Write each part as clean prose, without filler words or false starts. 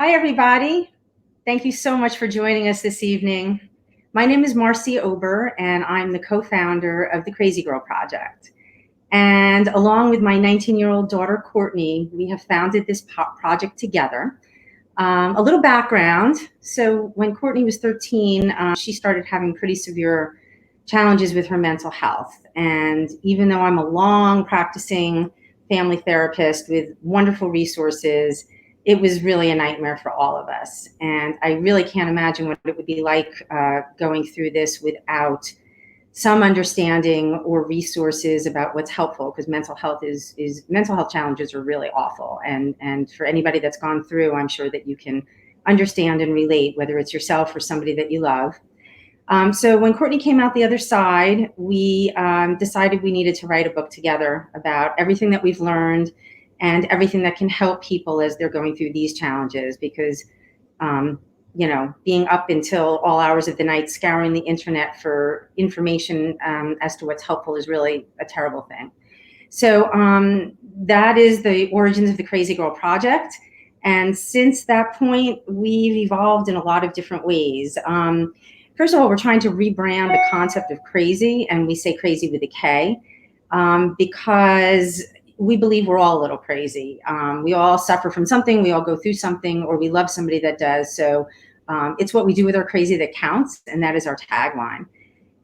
Hi, everybody. Thank you so much for joining us this evening. My name is Marci Ober, and I'm the co-founder of the Krazy Girl Project. And along with my 19-year-old daughter, Courtney, we have founded this project together. A little background. So when Courtney was 13, she started having pretty severe challenges with her mental health. And even though I'm a long practicing family therapist with wonderful resources, it was really a nightmare for all of us. And I really can't imagine what it would be like going through this without some understanding or resources about what's helpful, because mental health challenges are really awful. And for anybody that's gone through, I'm sure that you can understand and relate, whether it's yourself or somebody that you love. So when Courtney came out the other side, we decided we needed to write a book together about everything that we've learned and everything that can help people as they're going through these challenges, because being up until all hours of the night scouring the internet for information as to what's helpful is really a terrible thing. So that is the origins of the Krazy Girl Project. And since that point, we've evolved in a lot of different ways. First of all, we're trying to rebrand the concept of crazy, and we say crazy with a K, because we believe we're all a little crazy. We all suffer from something, we all go through something, or we love somebody that does. So it's what we do with our crazy that counts, and that is our tagline.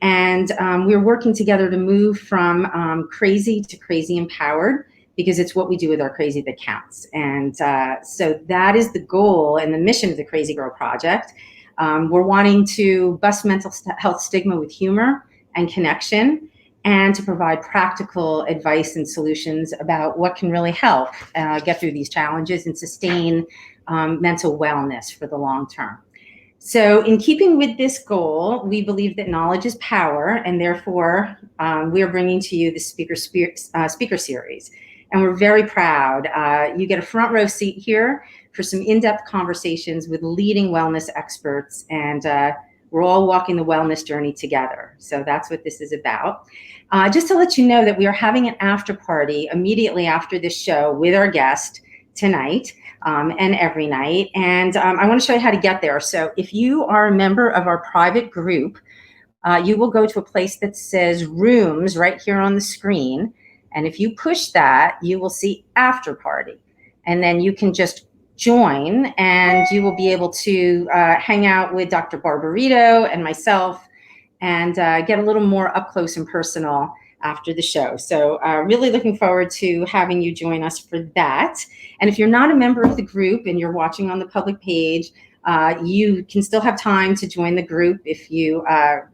And we're working together to move from crazy to crazy empowered, because it's what we do with our crazy that counts. And so that is the goal and the mission of the Krazy Girl Project. We're wanting to bust mental health stigma with humor and connection, and to provide practical advice and solutions about what can really help get through these challenges and sustain mental wellness for the long term. So in keeping with this goal, we believe that knowledge is power, and therefore we are bringing to you the speaker series. And we're very proud. You get a front row seat here for some in-depth conversations with leading wellness experts, and we're all walking the wellness journey together. So that's what this is about. Just to let you know that we are having an after party immediately after this show with our guest tonight and every night. And I want to show you how to get there. So if you are a member of our private group, you will go to a place that says rooms right here on the screen. And if you push that, you will see after party. And then you can just join, and you will be able to hang out with Dr. Barbarito and myself, and get a little more up close and personal after the show. So really looking forward to having you join us for that. And if you're not a member of the group and you're watching on the public page, you can still have time to join the group. If you,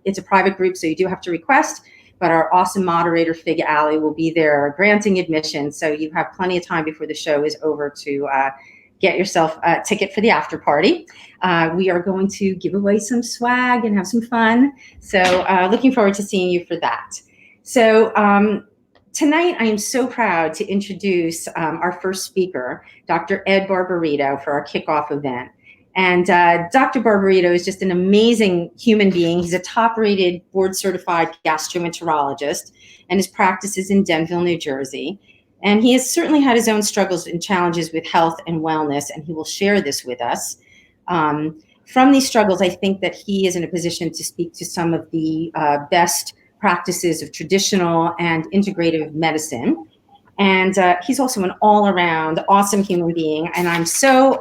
it's a private group, so you do have to request, but our awesome moderator, Fig Alley, will be there granting admission. So you have plenty of time before the show is over to get yourself a ticket for the after party. We are going to give away some swag and have some fun. So looking forward to seeing you for that. So tonight I am so proud to introduce our first speaker, Dr. Ed Barbarito, for our kickoff event. And Dr. Barbarito is just an amazing human being. He's a top-rated board-certified gastroenterologist, and his practice is in Denville, New Jersey. And he has certainly had his own struggles and challenges with health and wellness, and he will share this with us. From these struggles, I think that he is in a position to speak to some of the best practices of traditional and integrative medicine. And he's also an all-around awesome human being, and I'm so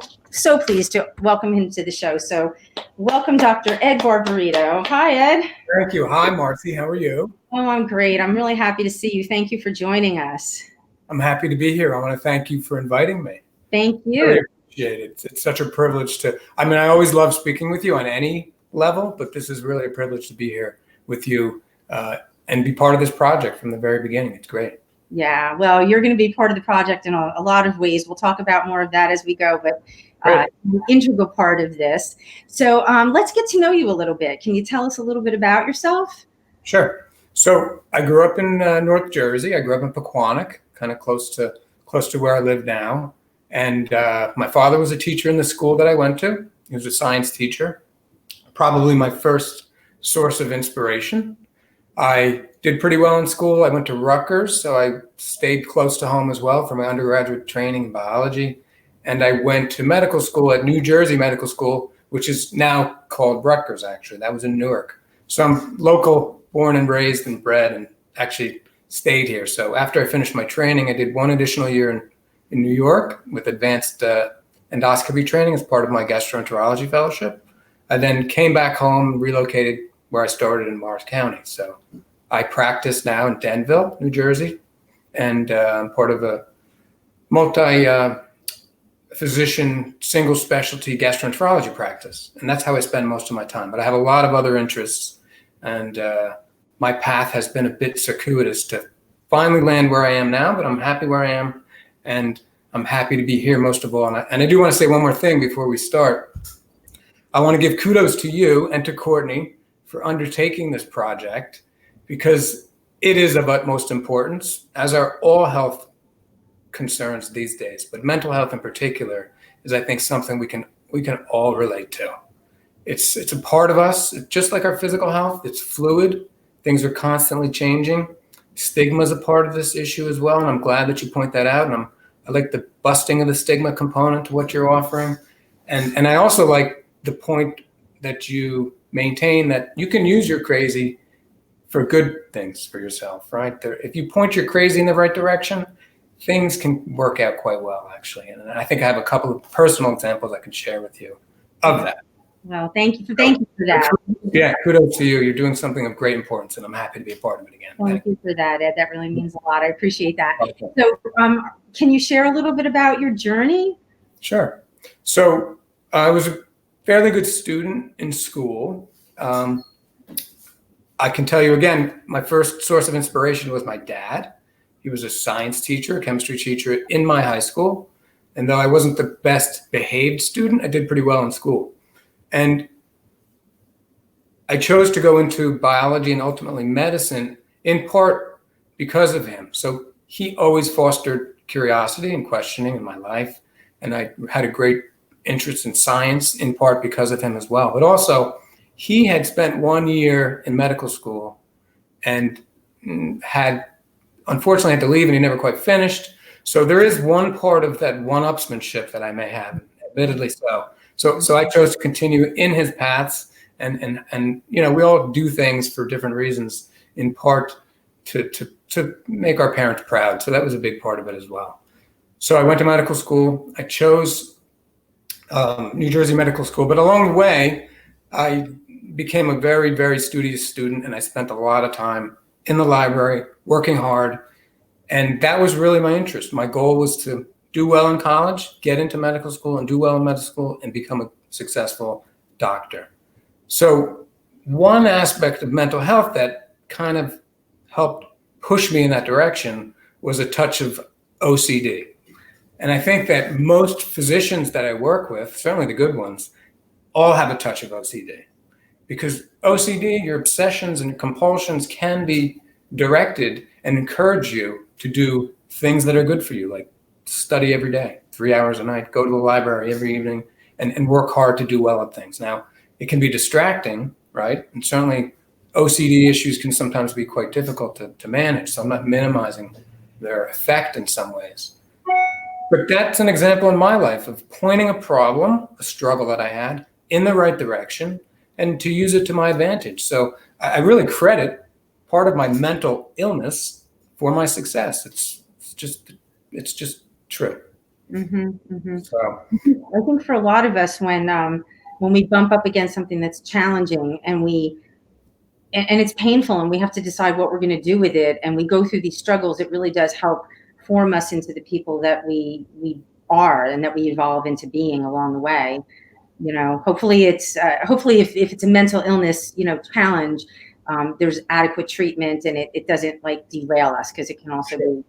pleased to welcome him to the show. So welcome, Dr. Ed Barbarito. Hi, Ed. Thank you. Hi, Marci. How are you? Oh, I'm great. I'm really happy to see you. Thank you for joining us. I'm happy to be here. I want to thank you for inviting me. Thank you. I really appreciate it. It's such a privilege to, I always love speaking with you on any level, but this is really a privilege to be here with you and be part of this project from the very beginning. It's great. Yeah, well, you're going to be part of the project in a lot of ways. We'll talk about more of that as we go, but an integral part of this. So let's get to know you a little bit. Can you tell us a little bit about yourself? Sure. So I grew up in North Jersey. I grew up in Pequannock, kind of close to where I live now. And my father was a teacher in the school that I went to. He was a science teacher, probably my first source of inspiration. I did pretty well in school. I went to Rutgers, so I stayed close to home as well for my undergraduate training in biology. and I went to medical school at New Jersey Medical School, which is now called Rutgers, actually. That was in Newark. So I'm local, born and raised and bred, and actually stayed here. So after I finished my training, I did one additional year in New York with advanced endoscopy training as part of my gastroenterology fellowship. I then came back home, relocated where I started in Morris County. So I practice now in Denville, New Jersey, and I'm part of a multi-physician, single specialty gastroenterology practice. And that's how I spend most of my time. But I have a lot of other interests, and my path has been a bit circuitous to finally land where I am now, but I'm happy where I am, and I'm happy to be here most of all. And I do want to say one more thing before we start. I want to give kudos to you and to Courtney for undertaking this project, because it is of utmost importance, as are all health concerns these days, but mental health in particular is, I think, something we can all relate to. It's a part of us, just like our physical health. It's fluid. Things are constantly changing. Stigma is a part of this issue as well, and I'm glad that you point that out. And I like the busting of the stigma component to what you're offering, and I also like the point that you maintain that you can use your crazy for good things for yourself, right? If you point your crazy in the right direction, things can work out quite well, actually. And I think I have a couple of personal examples I can share with you of that. Well, thank you for that. Yeah, kudos to you. You're doing something of great importance, and I'm happy to be a part of it again. Thank you for that, Ed. That really means a lot. I appreciate that. Okay. So can you share a little bit about your journey? Sure. So I was a fairly good student in school. I can tell you again, my first source of inspiration was my dad. He was a science teacher, a chemistry teacher in my high school. And though I wasn't the best behaved student, I did pretty well in school. And I chose to go into biology and ultimately medicine in part because of him. So he always fostered curiosity and questioning in my life. And I had a great interest in science in part because of him as well. But also, he had spent 1 year in medical school and unfortunately had to leave, and he never quite finished. So there is one part of that one-upsmanship that I may have, admittedly so. So I chose to continue in his paths, and we all do things for different reasons, in part to make our parents proud. So that was a big part of it as well. So I went to medical school. I chose New Jersey Medical School, but along the way, I became a very, very studious student, and I spent a lot of time in the library working hard. And that was really my interest. My goal was to do well in college, get into medical school and do well in medical school, and become a successful doctor. So one aspect of mental health that kind of helped push me in that direction was a touch of OCD. And I think that most physicians that I work with, certainly the good ones, all have a touch of OCD. Because OCD, your obsessions and compulsions, can be directed and encourage you to do things that are good for you, like study every day, 3 hours a night, go to the library every evening, and work hard to do well at things. Now, it can be distracting, right? And certainly OCD issues can sometimes be quite difficult to manage. So I'm not minimizing their effect in some ways. But that's an example in my life of pointing a problem, a struggle that I had, in the right direction, and to use it to my advantage. So I really credit part of my mental illness for my success. It's just true. Mm-hmm, mm-hmm. So I think for a lot of us, when we bump up against something that's challenging and it's painful, and we have to decide what we're going to do with it, and we go through these struggles, it really does help form us into the people that we are and that we evolve into being along the way. Hopefully if it's a mental illness, challenge, there's adequate treatment, and it doesn't derail us, because it can also be,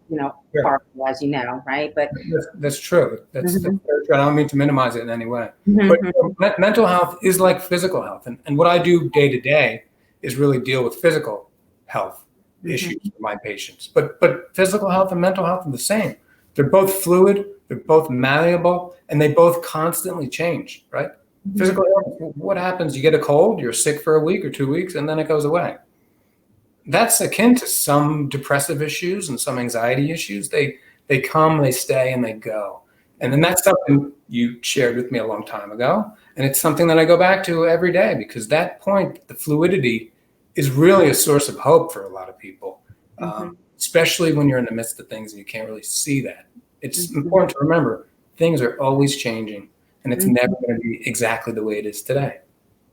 horrible, as you know, right? But that's true. That's mm-hmm. true. I don't mean to minimize it in any way. Mm-hmm. But mental health is like physical health. And what I do day to day is really deal with physical health issues for my patients. But physical health and mental health are the same. They're both fluid, they're both malleable, and they both constantly change, right? Mm-hmm. Physical health, what happens? You get a cold, you're sick for a week or 2 weeks, and then it goes away. That's akin to some depressive issues and some anxiety issues. They come, they stay, and they go. And then that's something you shared with me a long time ago. And it's something that I go back to every day, because that point, the fluidity, is really a source of hope for a lot of people, especially when you're in the midst of things and you can't really see that. It's important to remember things are always changing, and it's never going to be exactly the way it is today.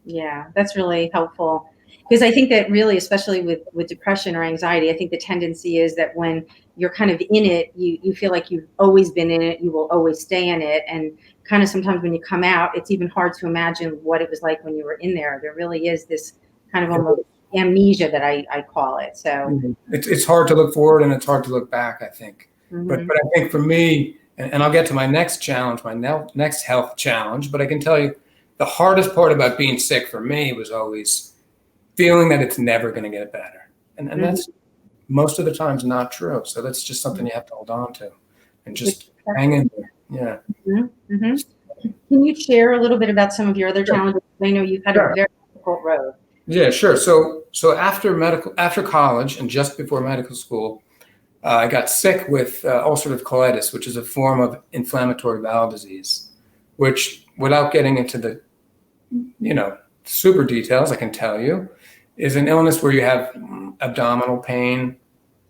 Yeah, that's really helpful. Because I think that really, especially with depression or anxiety, I think the tendency is that when you're kind of in it, you feel like you've always been in it, you will always stay in it. And kind of sometimes when you come out, it's even hard to imagine what it was like when you were in there. There really is this kind of almost amnesia that I call it. So it's hard to look forward and it's hard to look back, I think. But I think for me, and I'll get to my next challenge, my next health challenge, but I can tell you the hardest part about being sick for me was always feeling that it's never going to get better. And that's most of the times not true. So that's just something you have to hold on to and just hang in there. Yeah. Can you share a little bit about some of your other challenges? I know you've had a very difficult road. Yeah, sure. So after college and just before medical school, I got sick with ulcerative colitis, which is a form of inflammatory bowel disease, which, without getting into the, super details, I can tell you, is an illness where you have abdominal pain,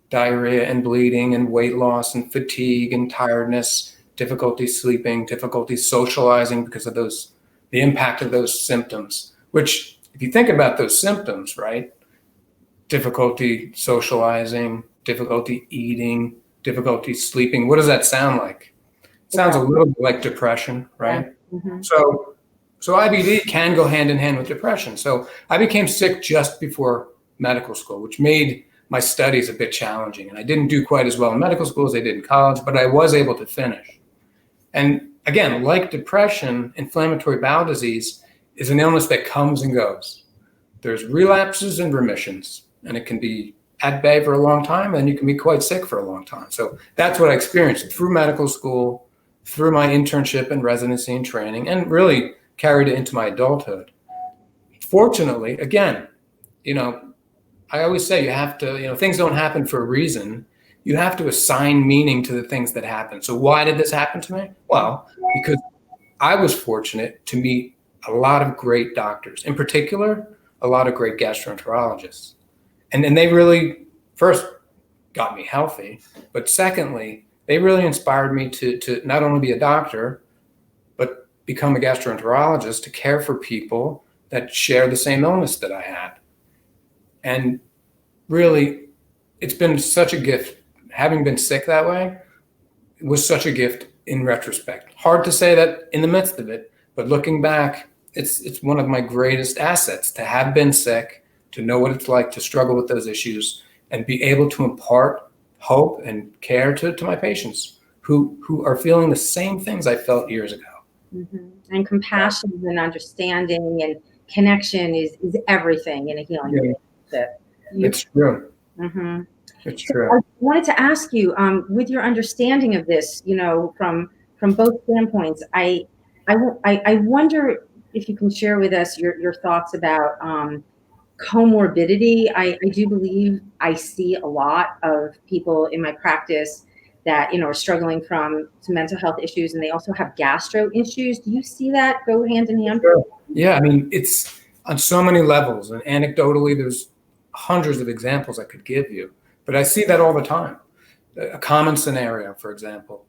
diarrhea and bleeding and weight loss and fatigue and tiredness, difficulty sleeping, difficulty socializing because of the impact of those symptoms, which, if you think about those symptoms, right? Difficulty socializing, difficulty eating, difficulty sleeping. What does that sound like? It sounds a little bit like depression, right? So IBD can go hand in hand with depression. So I became sick just before medical school, which made my studies a bit challenging. And I didn't do quite as well in medical school as I did in college, but I was able to finish. And again, like depression, inflammatory bowel disease is an illness that comes and goes. There's relapses and remissions, and it can be at bay for a long time, and you can be quite sick for a long time. So that's what I experienced through medical school, through my internship and residency and training, and really carried it into my adulthood. Fortunately, again, I always say you have to, things don't happen for a reason. You have to assign meaning to the things that happen. So why did this happen to me? Well, because I was fortunate to meet a lot of great doctors, in particular, a lot of great gastroenterologists. And they really, first, got me healthy, but secondly, they really inspired me to not only be a doctor, but become a gastroenterologist to care for people that share the same illness that I had. And really, it's been such a gift. Having been sick that way was such a gift in retrospect. Hard to say that in the midst of it, but looking back, it's one of my greatest assets to have been sick, to know what it's like to struggle with those issues, and be able to impart hope and care to my patients who are feeling the same things I felt years ago. And compassion and understanding and connection is everything in a healing relationship. It's true. It's true. I wanted to ask you, with your understanding of this, from both standpoints, I wonder if you can share with us your thoughts about comorbidity. I do believe I see a lot of people in my practice that are struggling from some mental health issues, and they also have gastro issues. Do you see that go hand in hand? Sure. Yeah, I mean, it's on so many levels, and anecdotally, there's hundreds of examples I could give you, but I see that all the time. A common scenario, for example,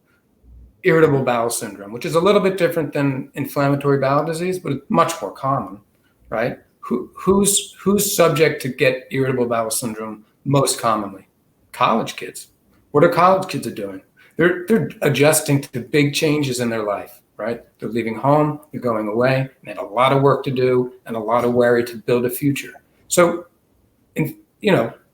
irritable bowel syndrome, which is a little bit different than inflammatory bowel disease, but it's much more common, right? Who's subject to get irritable bowel syndrome most commonly? College kids. What are college kids doing? They're adjusting to big changes in their life, right? They're leaving home, they're going away, and they have a lot of work to do and a lot of worry to build a future. So,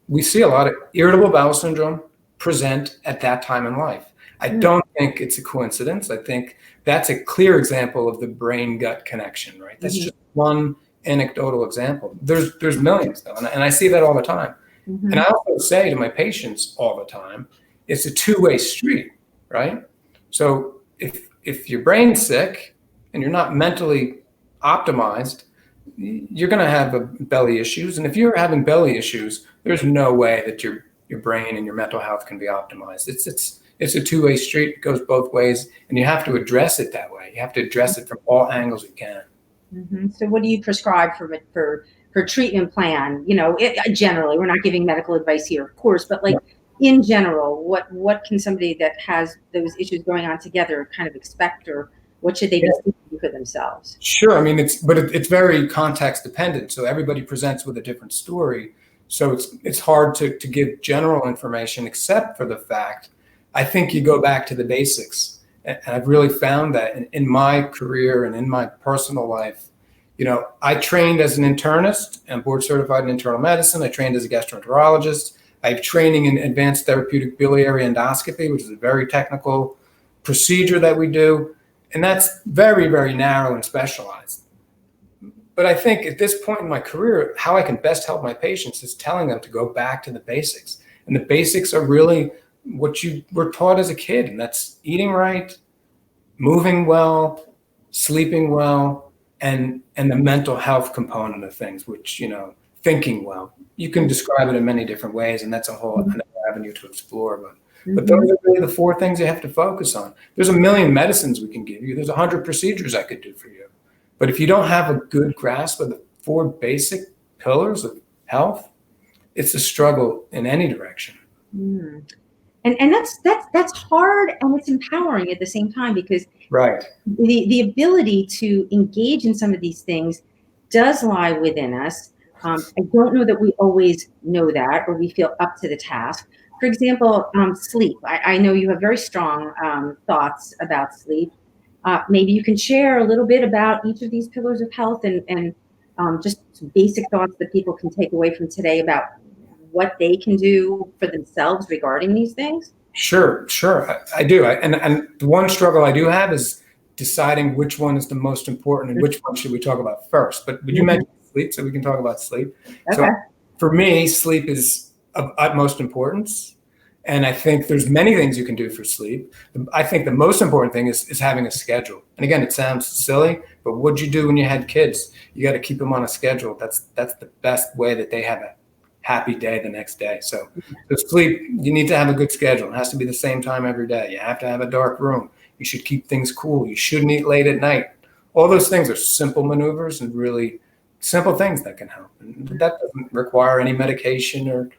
we see a lot of irritable bowel syndrome present at that time in life. I don't think it's a coincidence. I think that's a clear example of the brain-gut connection, right? That's just one anecdotal example. There's millions though, and I see that all the time. And I also say to my patients all the time, it's a two-way street, right? So if your brain's sick and you're not mentally optimized, you're going to have belly issues. And if you're having belly issues, there's no way that your brain and your mental health can be optimized. It's it's a two-way street. It goes both ways, and you have to address it that way. You have to address it from all angles you can. So what do you prescribe for treatment plan? You know, generally, we're not giving medical advice here, of course, but like in general, what can somebody that has those issues going on together kind of expect, or what should they be thinking for themselves? Sure. I mean, it's very context dependent. So everybody presents with a different story. So it's hard to give general information, except for the fact, I think you go back to the basics. And I've really found that in my career and in my personal life, you know, I trained as an internist and board certified in internal medicine. I trained as a gastroenterologist. I have training in advanced therapeutic biliary endoscopy, which is a very technical procedure that we do. And that's very, very narrow and specialized. But I think at this point in my career, how I can best help my patients is telling them to go back to the basics. And the basics are really what you were taught as a kid, and that's eating right, moving well, sleeping well, and the mental health component of things, which, you know, thinking well. You can describe it in many different ways, and that's a whole another avenue to explore. But those are really the four things you have to focus on. There's a million medicines we can give you. There's 100 procedures I could do for you. But if you don't have a good grasp of the four basic pillars of health, it's a struggle in any direction. And that's hard, and it's empowering at the same time, because the ability to engage in some of these things does lie within us. I don't know that we always know that, or we feel up to the task. For example, sleep. I know you have very strong thoughts about sleep. Maybe you can share a little bit about each of these pillars of health, and just basic thoughts that people can take away from today about what they can do for themselves regarding these things. Sure. I do. And the one struggle I do have is deciding which one is the most important and which one should we talk about first. But you mentioned sleep, so we can talk about sleep. Okay. So for me, sleep is of utmost importance. And I think there's many things you can do for sleep. I think the most important thing is having a schedule. And again, it sounds silly, but what'd you do when you had kids? You got to keep them on a schedule. That's the best way that they have a happy day the next day. So sleep, you need to have a good schedule. It has to be the same time every day. You have to have a dark room. You should keep things cool. You shouldn't eat late at night. All those things are simple maneuvers and really simple things that can help. And that doesn't require any medication or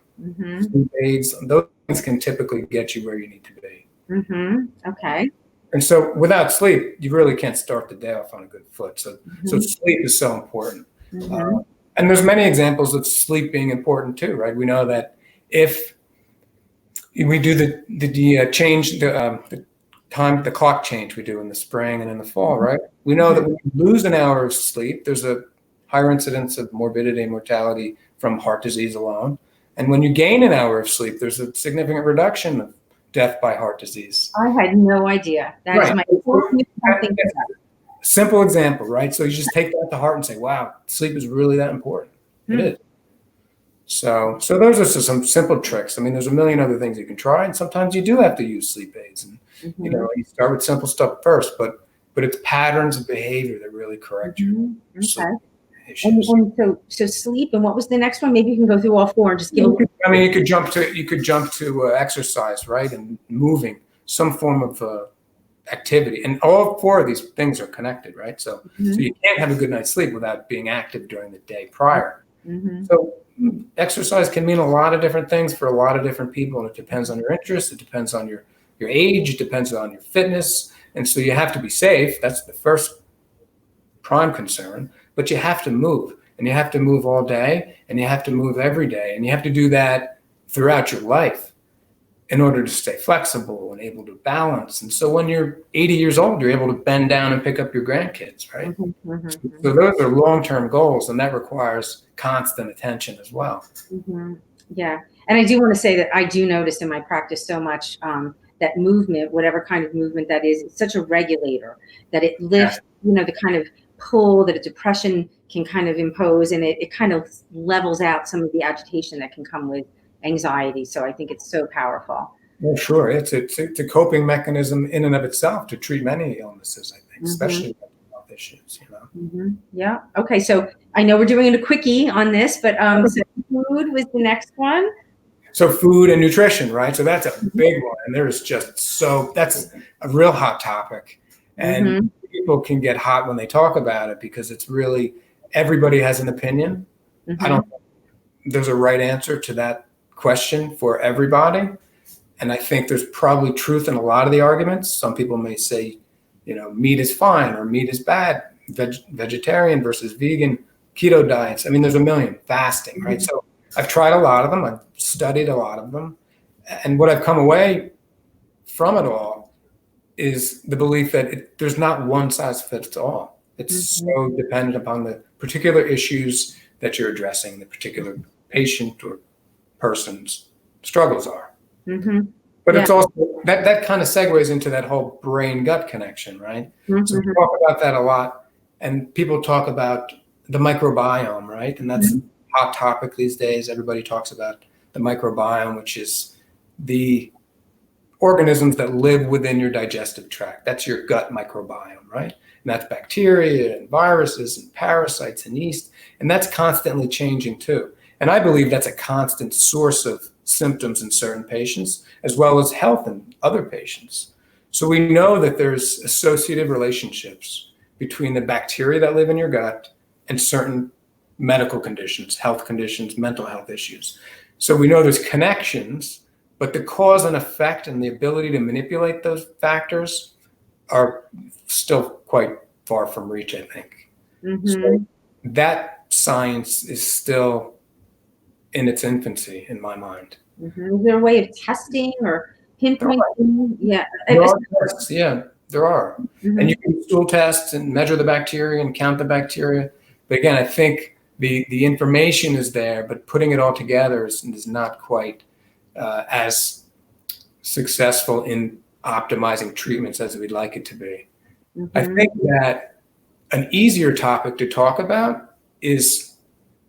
sleep aids. Those things can typically get you where you need to be. Okay. And so without sleep, you really can't start the day off on a good foot. So sleep is so important. And there's many examples of sleep being important too, right? We know that if we do the change, the clock change we do in the spring and in the fall, right? We know that when you lose an hour of sleep, there's a higher incidence of morbidity and mortality from heart disease alone. And when you gain an hour of sleep, there's a significant reduction of death by heart disease. I had no idea. That is my something. Simple example, right? So you just take that to heart and say, wow, sleep is really that important. It is. So those are some simple tricks. I mean, there's a million other things you can try, and sometimes you do have to use sleep aids. And you know, you start with simple stuff first, but it's patterns of behavior that really correct you. And so sleep, and what was the next one? Maybe you can go through all four and just give. I mean, you could jump to exercise, right, and moving, some form of activity, and all four of these things are connected, right? So you can't have a good night's sleep without being active during the day prior. So exercise can mean a lot of different things for a lot of different people, and it depends on your interests, it depends on your age, it depends on your fitness, and so you have to be safe. That's the first prime concern, but you have to move, and you have to move all day, and you have to move every day, and you have to do that throughout your life in order to stay flexible and able to balance. And so when you're 80 years old, you're able to bend down and pick up your grandkids, right? So those are long-term goals, and that requires constant attention as well. Yeah. And I do want to say that I do notice in my practice so much that movement, whatever kind of movement that is, it's such a regulator that it lifts, you know, the kind of pull that a depression can kind of impose, and it kind of levels out some of the agitation that can come with anxiety. So I think it's so powerful. Well, sure. It's a coping mechanism in and of itself to treat many illnesses, I think, especially mental health issues, you know. Yeah. Okay. So I know we're doing a quickie on this, but so food was the next one. So food and nutrition, right? So that's a big one. And that's a real hot topic. And people can get hot when they talk about it because it's really, everybody has an opinion. I don't think there's a right answer to that question for everybody. And I think there's probably truth in a lot of the arguments. Some people may say, meat is fine or meat is bad, vegetarian versus vegan, keto diets. I mean, there's a million, fasting, right? So I've tried a lot of them. I've studied a lot of them. And what I've come away from it all is the belief that there's not one size fits all. It's so dependent upon the particular issues that you're addressing, the particular patient or person's struggles are. But it's also, that kind of segues into that whole brain-gut connection, right? So we talk about that a lot. And people talk about the microbiome, right? And that's a hot topic these days. Everybody talks about the microbiome, which is the organisms that live within your digestive tract. That's your gut microbiome, right? And that's bacteria and viruses and parasites and yeast. And that's constantly changing too. And I believe that's a constant source of symptoms in certain patients, as well as health in other patients. So we know that there's associative relationships between the bacteria that live in your gut and certain medical conditions, health conditions, mental health issues. So we know there's connections, but the cause and effect and the ability to manipulate those factors are still quite far from reach, I think. So that science is still in its infancy, in my mind. Is there a way of testing or pinpointing? Yeah, there are. And you can do stool tests and measure the bacteria and count the bacteria. But again, I think the information is there, but putting it all together is not quite as successful in optimizing treatments as we'd like it to be. I think that an easier topic to talk about is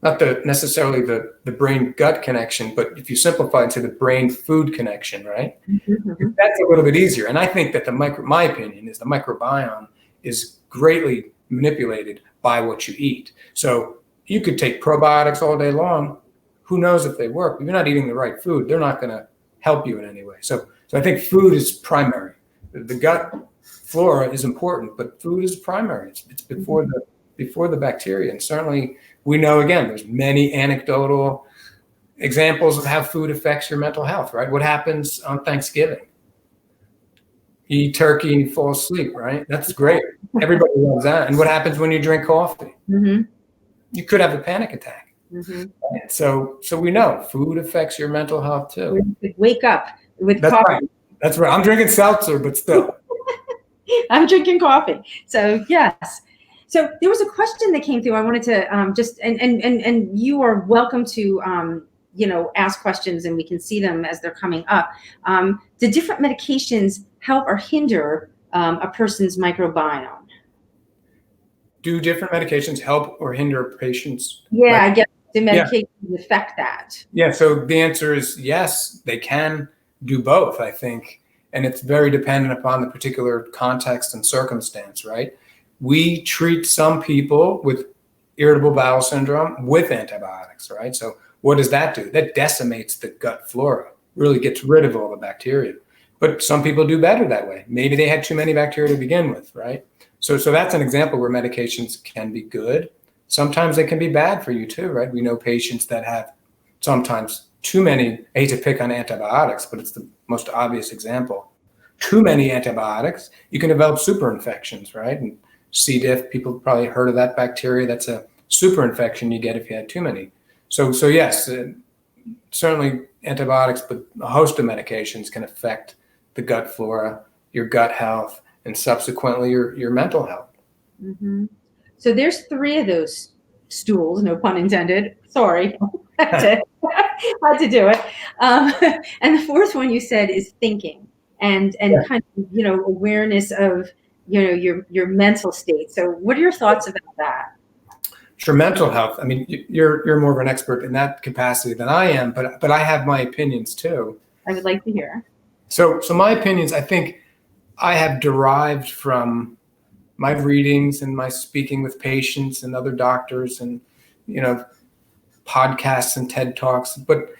not necessarily the brain-gut connection, but if you simplify it to the brain-food connection, right? That's a little bit easier. And I think that my opinion is the microbiome is greatly manipulated by what you eat. So you could take probiotics all day long. Who knows if they work? If you're not eating the right food, they're not going to help you in any way. So I think food is primary. The gut flora is important, but food is primary. It's before the bacteria. And certainly we know, again, there's many anecdotal examples of how food affects your mental health, right? What happens on Thanksgiving? You eat turkey and you fall asleep, right? That's great. Everybody loves that. And what happens when you drink coffee? You could have a panic attack. So we know food affects your mental health too. Wake up with coffee. Right. That's right. I'm drinking seltzer, but still. I'm drinking coffee. So yes. So there was a question that came through. I wanted to just and you are welcome to ask questions, and we can see them as they're coming up. Do different medications help or hinder a person's microbiome? Do different medications help or hinder patients? Yeah, I guess the medications affect that. Yeah. So the answer is yes. They can do both, I think, and it's very dependent upon the particular context and circumstance, right? We treat some people with irritable bowel syndrome with antibiotics, right? So what does that do? That decimates the gut flora, really gets rid of all the bacteria. But some people do better that way. Maybe they had too many bacteria to begin with, right? So that's an example where medications can be good. Sometimes they can be bad for you too, right? We know patients that have sometimes too many, I hate to pick on antibiotics, but it's the most obvious example. Too many antibiotics, you can develop super infections, right? And C. diff, people probably heard of that bacteria. That's a super infection you get if you had too many. So yes, certainly antibiotics, but a host of medications can affect the gut flora, your gut health, and subsequently your mental health. So there's 3 of those stools, no pun intended. Sorry, had to do it. And the 4th one you said is thinking and kind of awareness of your mental state. So what are your thoughts about that? Sure, mental health. I mean, you're more of an expert in that capacity than I am, but I have my opinions too. I would like to hear. So my opinions, I think I have derived from my readings and my speaking with patients and other doctors and podcasts and TED Talks. But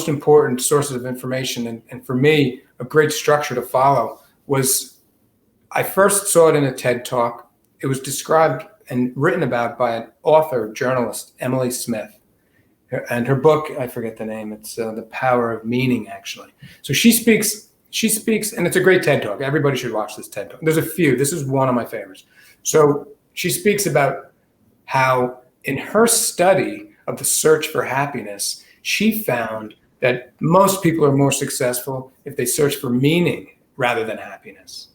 most important sources of information, and for me, a great structure to follow was, I first saw it in a TED Talk. It was described and written about by an author, journalist, Emily Smith. And her book, I forget the name, it's The Power of Meaning, actually. So she speaks, and it's a great TED Talk. Everybody should watch this TED Talk. There's a few. This is one of my favorites. So she speaks about how in her study of the search for happiness, she found that most people are more successful if they search for meaning rather than happiness.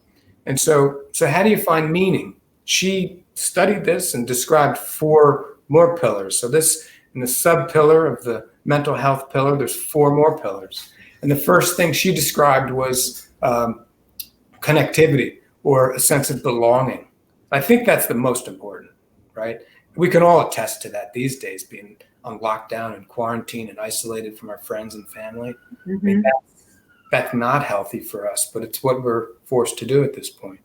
And so how do you find meaning? She studied this and described 4 more pillars. So this, in the sub-pillar of the mental health pillar, there's 4 more pillars. And the first thing she described was connectivity, or a sense of belonging. I think that's the most important, right? We can all attest to that these days, being on lockdown and quarantine and isolated from our friends and family. I mean, that's not healthy for us, but it's what we're forced to do at this point.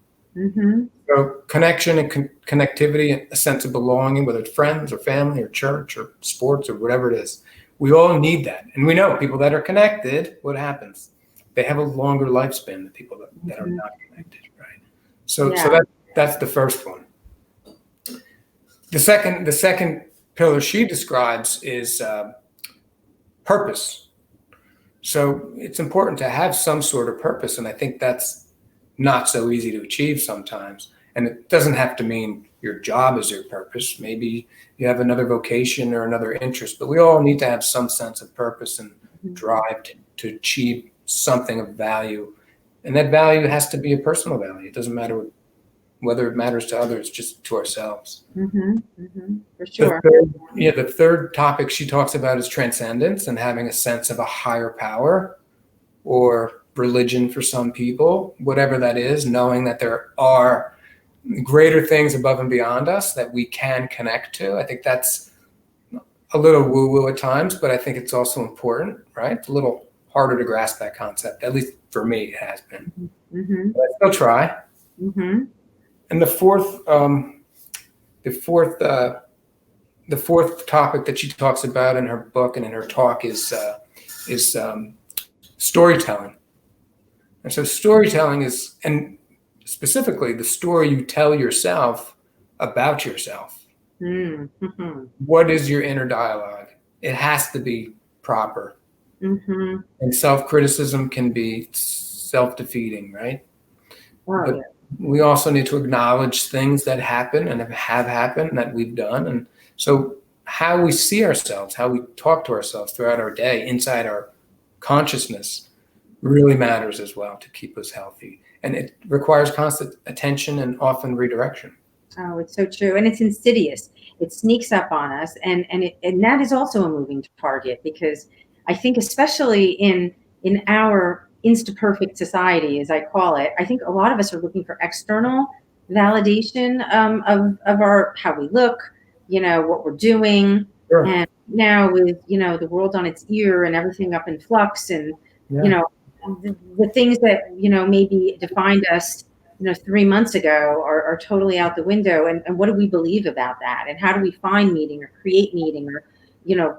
So connection and connectivity, and a sense of belonging, whether it's friends or family or church or sports or whatever it is, we all need that. And we know people that are connected, what happens? They have a longer lifespan than people that are not connected, right? So that's the first one. The second pillar she describes is purpose. So it's important to have some sort of purpose, and I think that's not so easy to achieve sometimes. And it doesn't have to mean your job is your purpose. Maybe you have another vocation or another interest, but we all need to have some sense of purpose and drive to achieve something of value. And that value has to be a personal value. It doesn't matter whether it matters to others, just to ourselves. For sure. The third topic she talks about is transcendence and having a sense of a higher power, or religion for some people, whatever that is, knowing that there are greater things above and beyond us that we can connect to. I think that's a little woo-woo at times, but I think it's also important, right? It's a little harder to grasp that concept, at least for me it has been. But I still try. And the fourth topic that she talks about in her book and in her talk is storytelling. And so storytelling is, and specifically the story you tell yourself about yourself. What is your inner dialogue? It has to be proper. And self-criticism can be self-defeating, right? But we also need to acknowledge things that happen and have happened that we've done. And so how we see ourselves, how we talk to ourselves throughout our day, inside our consciousness, really matters as well to keep us healthy. And it requires constant attention and often redirection. Oh, it's so true. And it's insidious. It sneaks up on us. And that is also a moving target, because I think especially in our insta-perfect society, as I call it, I think a lot of us are looking for external validation of our, how we look, what we're doing. And now with, the world on its ear and everything up in flux, and, the things that, maybe defined us, 3 months ago are totally out the window. And what do we believe about that? And how do we find meaning or create meaning or,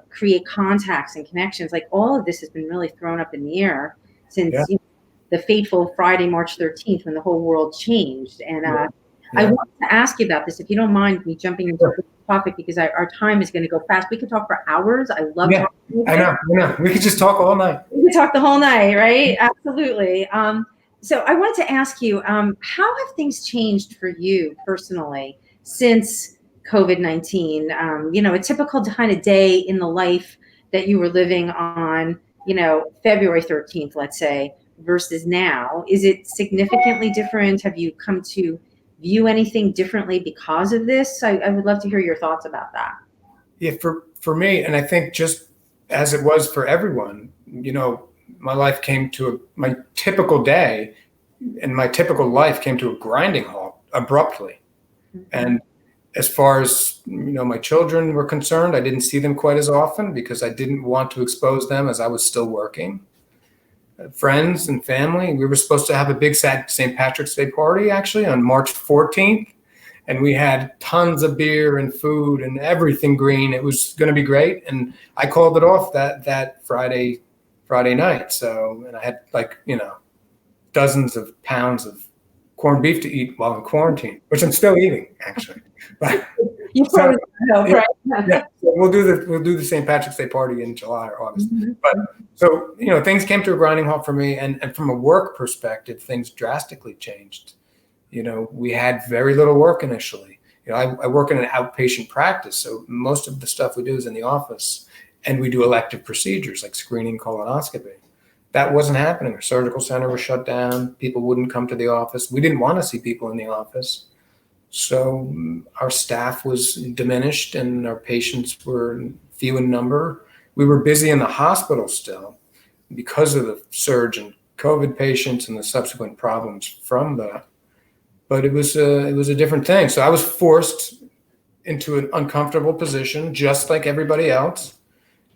create contacts and connections? Like, all of this has been really thrown up in the air since the fateful Friday, March 13th, when the whole world changed. And I want to ask you about this, if you don't mind me jumping into the topic, because our time is going to go fast. We could talk for hours. I love talking to you. I know. We could just talk all night. We could talk the whole night, right? Absolutely. So I wanted to ask you, how have things changed for you personally since COVID-19? A typical kind of day in the life that you were living on, February 13th, let's say, versus now. Is it significantly different? Have you come to view anything differently because of this? I would love to hear your thoughts about that. Yeah, for me, and I think just as it was for everyone, my life came to my typical day and my typical life came to a grinding halt abruptly. And as far as, my children were concerned, I didn't see them quite as often because I didn't want to expose them as I was still working. Friends and family, we were supposed to have a big St. Patrick's Day party actually on March 14th. And we had tons of beer and food and everything green. It was going to be great. And I called it off that Friday Friday night. So, and I had like, dozens of pounds of corned beef to eat while in quarantine, which I'm still eating actually. But You probably help, right? yeah, so we'll do the St. Patrick's Day party in July or August. Mm-hmm. But so things came to a grinding halt for me, and from a work perspective, things drastically changed. We had very little work initially. I work in an outpatient practice, so most of the stuff we do is in the office, and we do elective procedures like screening, colonoscopy. That wasn't happening. Our surgical center was shut down. People wouldn't come to the office. We didn't want to see people in the office. So our staff was diminished and our patients were few in number. We were busy in the hospital still because of the surge in COVID patients and the subsequent problems from that. But it was a different thing. So I was forced into an uncomfortable position, just like everybody else.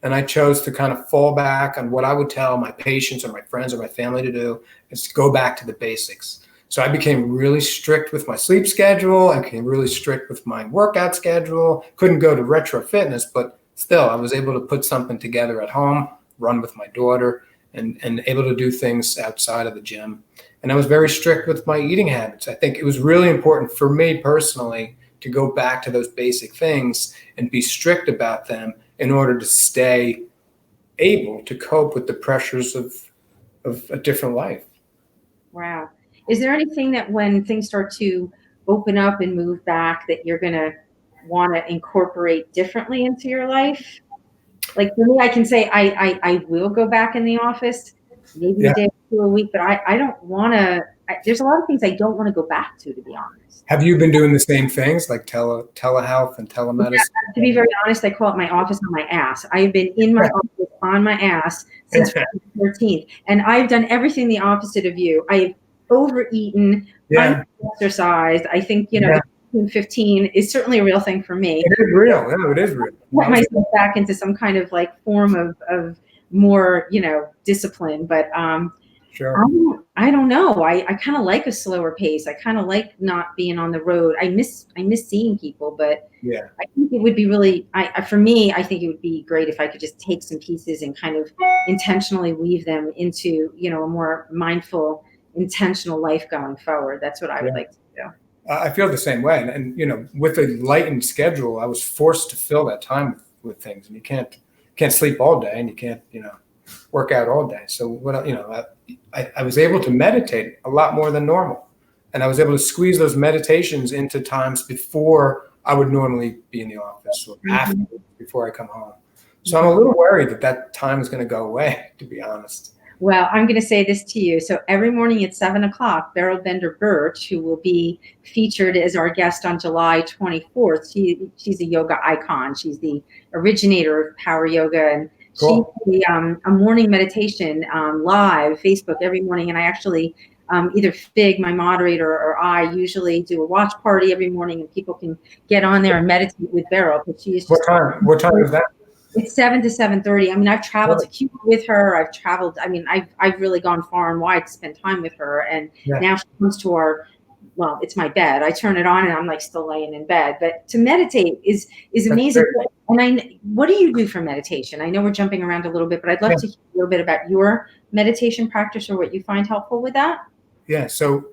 And I chose to kind of fall back on what I would tell my patients or my friends or my family to do, is to go back to the basics. So I became really strict with my sleep schedule. I became really strict with my workout schedule. Couldn't go to retro fitness, but still I was able to put something together at home, run with my daughter, and able to do things outside of the gym. And I was very strict with my eating habits. I think it was really important for me personally to go back to those basic things and be strict about them in order to stay able to cope with the pressures of a different life. Wow. Is there anything that when things start to open up and move back that you're going to want to incorporate differently into your life? Like for me, I can say I will go back in the office, maybe a day or two a week, but I don't want to. There's a lot of things I don't want to go back to be honest. Have you been doing the same things like telehealth and telemedicine? Yeah, to be very honest, I call it my office on my ass. I've been in my office on my ass since 2014, and I've done everything the opposite of you. I've overeaten, exercised. I think 15 is certainly a real thing for me. It is real. No, it is real. Let myself back into some kind of like form of more discipline, but sure. I don't know. I kind of like a slower pace. I kind of like not being on the road. I miss seeing people, but yeah, I think it would be really, for me, I think it would be great if I could just take some pieces and kind of intentionally weave them into, a more mindful, intentional life going forward. That's what I would like to do. I feel the same way. And with a lightened schedule, I was forced to fill that time with things. And you can't sleep all day, and you can't, work out all day. So I was able to meditate a lot more than normal. And I was able to squeeze those meditations into times before I would normally be in the office or after, before I come home. So I'm a little worried that time is going to go away, to be honest. Well, I'm going to say this to you. So every morning at 7:00, Beryl Bender Birch, who will be featured as our guest on July 24th, she's a yoga icon. She's the originator of power yoga, and cool. She's a morning meditation live Facebook every morning. And I actually either Fig, my moderator, or I usually do a watch party every morning, and people can get on there and meditate with Beryl. But she is just What time is that? It's 7 to 7:30. I mean, I've traveled to Cuba with her. I've really gone far and wide to spend time with her. And now she comes to it's my bed. I turn it on and I'm like still laying in bed. But to meditate is amazing. And what do you do for meditation? I know we're jumping around a little bit, but I'd love to hear a little bit about your meditation practice or what you find helpful with that. Yeah. So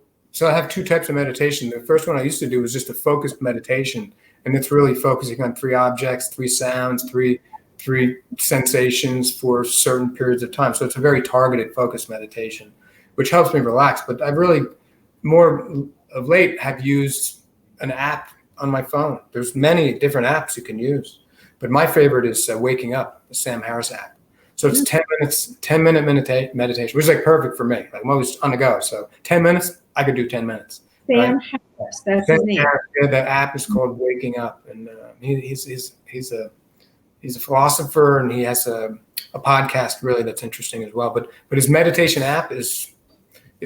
I have two types of meditation. The first one I used to do was just a focused meditation. And it's really focusing on 3 objects, 3 sounds, three sensations for certain periods of time. So it's a very targeted, focused meditation, which helps me relax. But I've really more of late have used an app on my phone. There's many different apps you can use, but my favorite is Waking Up, the Sam Harris app. So it's 10-minute meditation, which is like perfect for me. Like I'm always on the go. So 10 minutes, I could do 10 minutes. Sam Harris, that's his name. The app is called Waking Up, and he's a philosopher, and he has a podcast really that's interesting as well. But his meditation app it's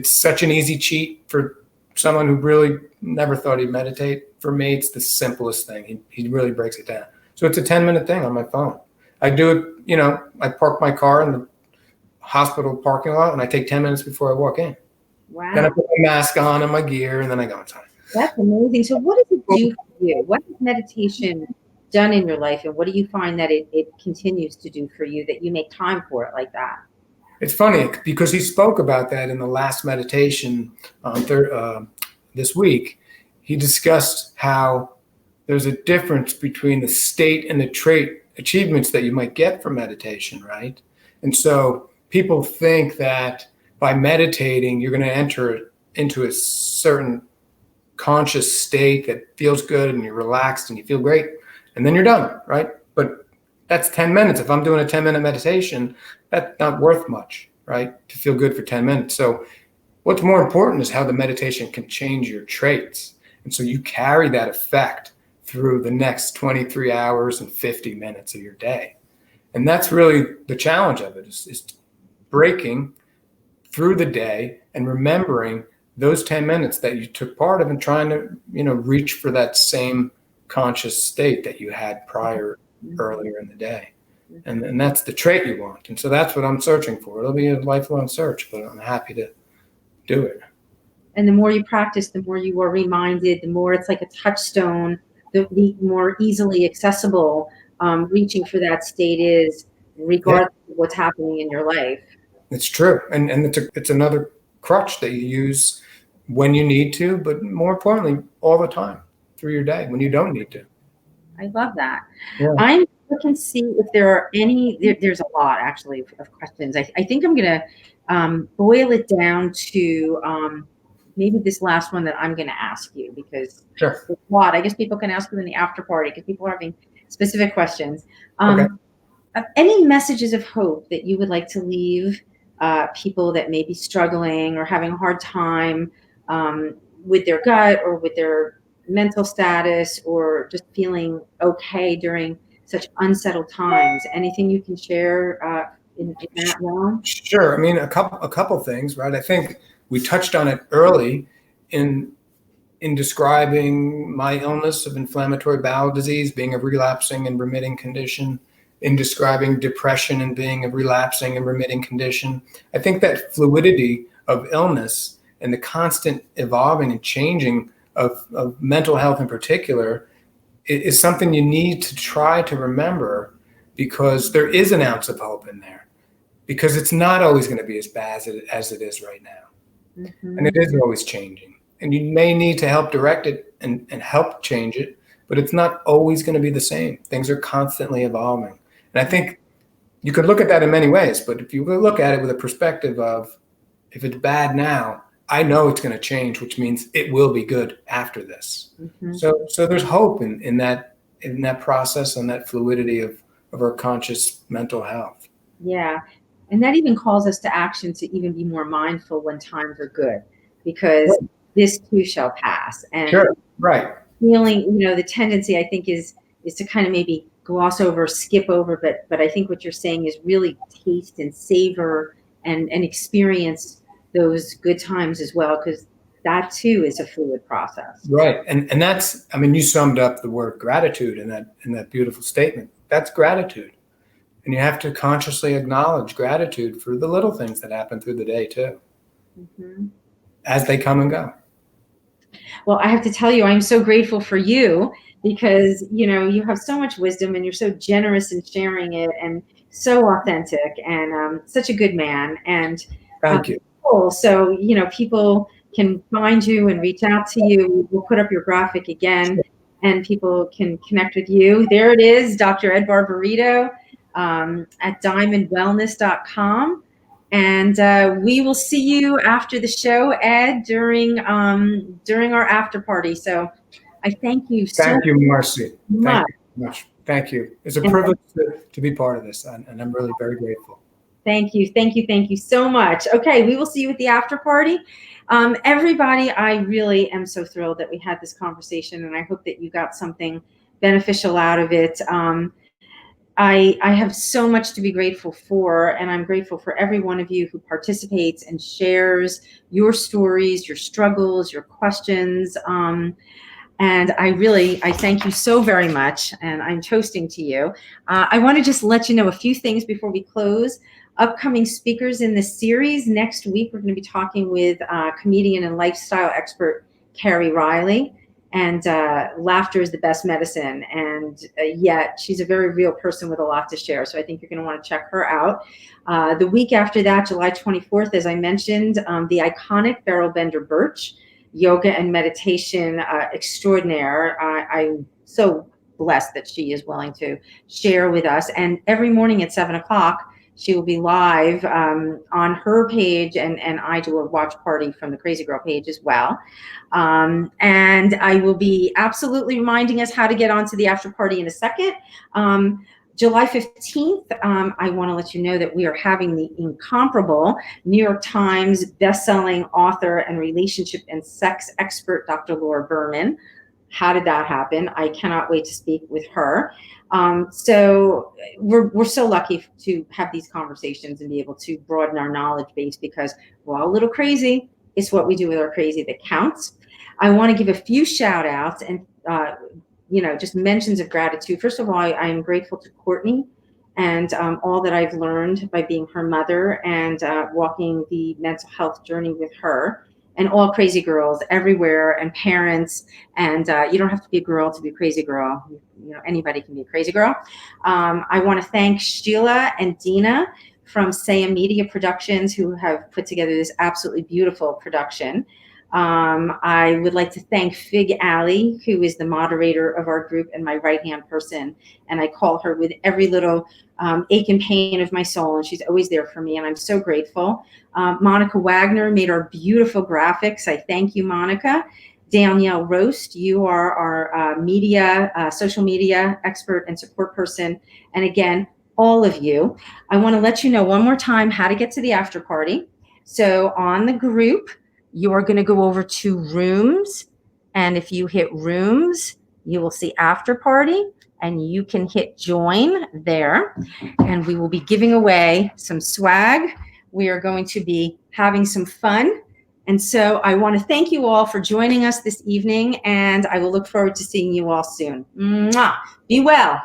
such an easy cheat for someone who really never thought he'd meditate. For me, it's the simplest thing. He really breaks it down. So it's a 10-minute thing on my phone. I do it, I park my car in the hospital parking lot, and I take 10 minutes before I walk in. Wow. Then I put my mask on and my gear, and then I go inside. That's amazing. So what does it do for you? What has meditation done in your life, and what do you find that it continues to do for you that you make time for it like that? It's funny because he spoke about that in the last meditation this week. He discussed how there's a difference between the state and the trait achievements that you might get from meditation, right? And so people think that by meditating, you're going to enter into a certain conscious state that feels good and you're relaxed and you feel great, and then you're done, right? But that's 10 minutes. If I'm doing a 10-minute meditation, that's not worth much, right? To feel good for 10 minutes. So what's more important is how the meditation can change your traits. And so you carry that effect through the next 23 hours and 50 minutes of your day. And that's really the challenge of it, is breaking through the day and remembering those 10 minutes that you took part of and trying to, reach for that same conscious state that you had prior earlier in the day. And that's the trait you want. And so that's what I'm searching for. It'll be a lifelong search, but I'm happy to do it. And the more you practice, the more you are reminded, the more it's like a touchstone, the more easily accessible reaching for that state is, regardless of what's happening in your life. It's true. And it's another crutch that you use when you need to, but more importantly, all the time through your day when you don't need to. I love that. Yeah. I'm looking to see if there are any, there's a lot actually of questions. I think I'm going to boil it down to maybe this last one that I'm going to ask you, because Sure. there's a lot. I guess people can ask you in the after party because people are having specific questions. Okay. Any messages of hope that you would like to leave people that may be struggling or having a hard time with their gut or with their mental status, or just feeling okay during such unsettled times? Anything you can share in that realm? Sure. I mean, a couple things, right? I think we touched on it early in describing my illness of inflammatory bowel disease being a relapsing and remitting condition, in describing depression and being a relapsing and remitting condition. I think that fluidity of illness and the constant evolving and changing of mental health in particular is something you need to try to remember, because there is an ounce of hope in there, because it's not always going to be as bad as it is right now. Mm-hmm. And it is always changing. And you may need to help direct it and help change it, but it's not always going to be the same. Things are constantly evolving. And I think you could look at that in many ways, but if you look at it with a perspective of, if it's bad now, I know it's going to change, which means it will be good after this. Mm-hmm. So there's hope in that process and that fluidity of our conscious mental health. Yeah. And that even calls us to action, to even be more mindful when times are good, because this too shall pass. And sure. Right. Feeling, the tendency, I think, is to kind of maybe gloss over, skip over, but I think what you're saying is really taste and savor and experience those good times as well, because that too is a fluid process. Right. And that's, I mean, you summed up the word gratitude in that beautiful statement. That's gratitude. And you have to consciously acknowledge gratitude for the little things that happen through the day too, mm-hmm. as they come and go. Well, I have to tell you, I'm so grateful for you, because, you have so much wisdom and you're so generous in sharing it, and so authentic, and such a good man. And thank you. So, people can find you and reach out to you. We'll put up your graphic again, and people can connect with you. There it is, Dr. Ed Barbarito at diamondwellness.com. And we will see you after the show, Ed, during our after party. So I thank you Thank you, Marci. much. Thank you much. Thank you. It's a privilege to be part of this, and I'm really very grateful. Thank you. Thank you. Thank you so much. Okay, we will see you at the after party. Everybody, I really am so thrilled that we had this conversation, and I hope that you got something beneficial out of it. I have so much to be grateful for, and I'm grateful for every one of you who participates and shares your stories, your struggles, your questions. And I thank you so very much, and I'm toasting to you. I want to just let you know a few things before we close. Upcoming speakers in this series. Next week, we're going to be talking with comedian and lifestyle expert Carrie Riley. And laughter is the best medicine. And yet she's a very real person with a lot to share. So I think you're going to want to check her out. The week after that, July 24th, as I mentioned, the iconic barrel bender Birch, yoga and meditation extraordinaire. I'm so blessed that she is willing to share with us. And every morning at 7 o'clock, she will be live on her page, and I do a watch party from the Krazy Girl page as well. And I will be absolutely reminding us how to get onto the after party in a second. July 15th, I want to let you know that we are having the incomparable New York Times bestselling author and relationship and sex expert, Dr. Laura Berman. How did that happen? I cannot wait to speak with her. So we're so lucky to have these conversations and be able to broaden our knowledge base, because we're all a little crazy. It's what we do with our crazy that counts. I want to give a few shout outs and just mentions of gratitude. First of all, I am grateful to Courtney and all that I've learned by being her mother and walking the mental health journey with her, and all Krazy girls everywhere, and parents. And you don't have to be a girl to be a crazy girl. Anybody can be a crazy girl. I want to thank Sheila and Dina from Saya Media Productions, who have put together this absolutely beautiful production. I would like to thank Fig Alley, who is the moderator of our group and my right-hand person. And I call her with every little ache and pain of my soul, and she's always there for me, and I'm so grateful. Monica Wagner made our beautiful graphics. I thank you, Monica. Danielle Roast, you are our social media expert and support person. And again, all of you. I want to let you know one more time how to get to the after party. So on the group, you're going to go over to rooms, and if you hit rooms, you will see after party, and you can hit join there, and we will be giving away some swag. We are going to be having some fun. And so I want to thank you all for joining us this evening, and I will look forward to seeing you all soon. Mwah! Be well.